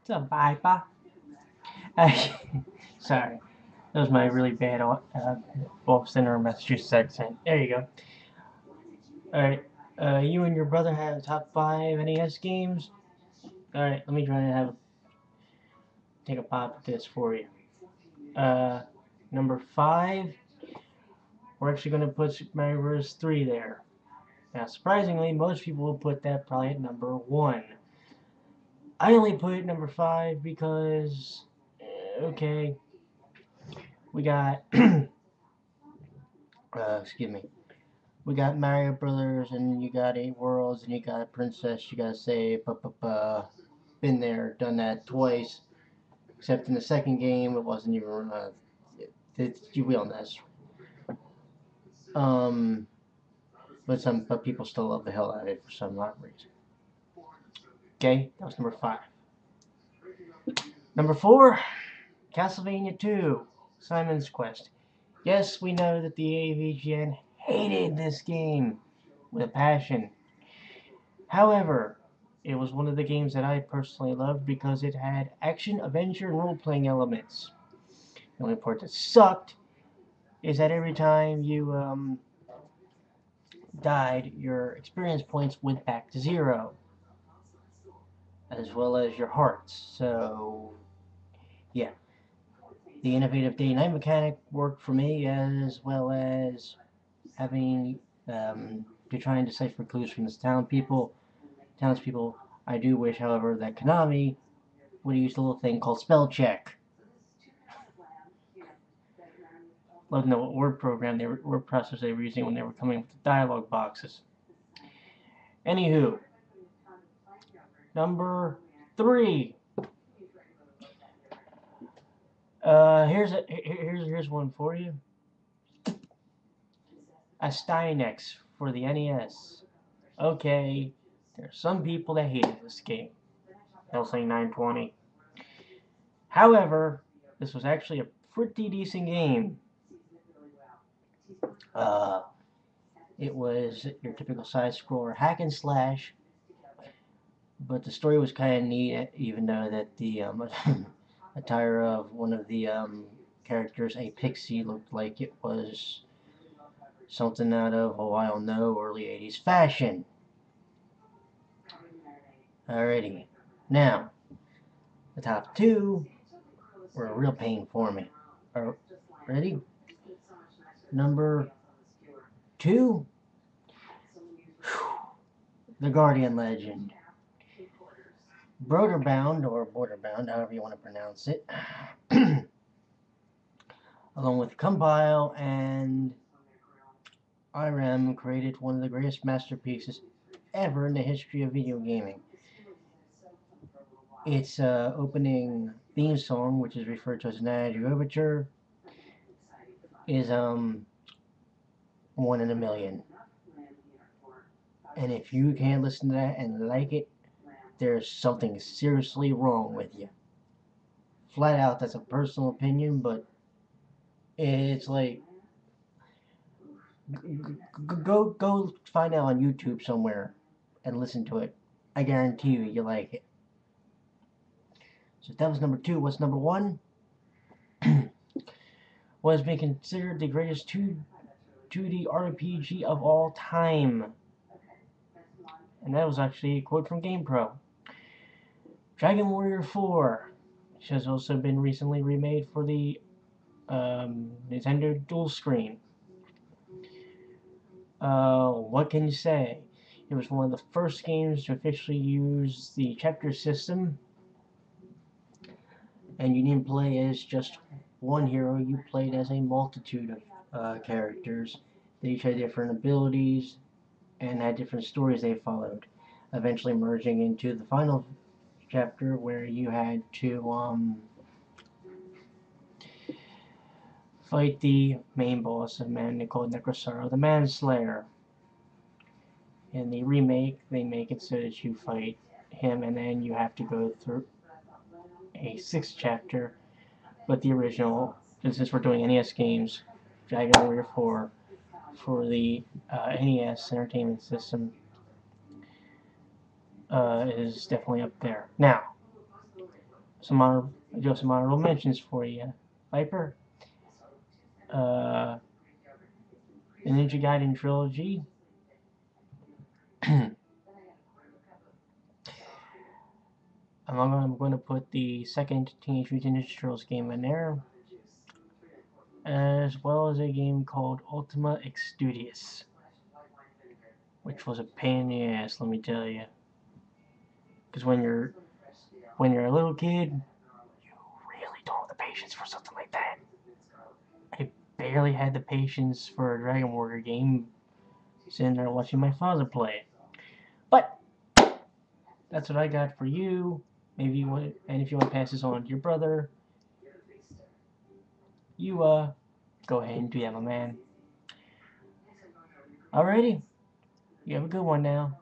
What's up, Piper? Sorry, that was my really bad Boston or Massachusetts accent. There you go. Alright, you and your brother have top 5 NES games. Alright, let me try to take a pop at this for you. Uh, Number 5, we're actually going to put Super Mario Bros. 3 there. Now, surprisingly, most people will put that probably at number 1. I only put it number 5 because, okay, we got, excuse me, we got Mario Brothers, and you got 8 Worlds, and you got a Princess you gotta save. Been there, done that twice. Except in the second game, it wasn't even. You will this. Um, but people still love the hell out of it for some odd reason. Okay, that was number 5. Number 4, Castlevania 2, Simon's Quest. Yes, we know that the AVGN hated this game with a passion. However, it was one of the games that I personally loved because it had action, adventure, and role-playing elements. The only part that sucked is that every time you died, your experience points went back to 0, as well as your hearts. So, yeah. The innovative day-night mechanic worked for me, as well as having to try and decipher clues from the townspeople. I do wish, however, that Konami would use a little thing called spell check. Love to know what word processor they were using when they were coming with the dialogue boxes. Anywho, number 3. Here's one for you. A Stynex for the NES. Okay, there's some people that hated this game. They'll say 920. However, this was actually a pretty decent game. It was your typical side-scroller hack and slash, but the story was kind of neat, even though that the attire of one of the characters, a pixie, looked like it was something out of, oh, I don't know, early 80s fashion. Alrighty. Now, the top 2 were a real pain for me. Ready? Number 2, The Guardian Legend. Broderbound, or Borderbound, however you want to pronounce it, along with Compile and IREM, created one of the greatest masterpieces ever in the history of video gaming. Its opening theme song, which is referred to as an Adagio Overture, is 1 in a million. And if you can't listen to that and like it, there's something seriously wrong with you. Flat out, that's a personal opinion, but it's like, go find out on YouTube somewhere and listen to it. I guarantee you like it. So that was number 2. What's number 1? Was being considered the greatest 2D RPG of all time. And that was actually a quote from GamePro. Dragon Warrior 4, which has also been recently remade for the Nintendo Dual Screen. What can you say? It was one of the first games to officially use the chapter system, and you didn't play as just one hero, you played as a multitude of characters. They each had different abilities and had different stories they followed, eventually merging into the final chapter where you had to fight the main boss, a man called Necrosaro, the Manslayer. In the remake, they make it so that you fight him, and then you have to go through a 6th chapter. But the original, since we're doing NES games, Dragon Warrior 4 for the NES Entertainment System is definitely up there. Now, some honorable mentions for you. Viper, the Ninja Gaiden trilogy. I'm going to put the second Teenage Mutant Ninja Turtles game in there, as well as a game called Ultima Extudious, which was a pain in the ass, let me tell you. Because when you're a little kid, you really don't have the patience for something like that. I barely had the patience for a Dragon Warrior game, sitting there watching my father play it. But that's what I got for you. Maybe you want, and if you want to pass this on to your brother, you go ahead and do that, my man. Alrighty, you have a good one now.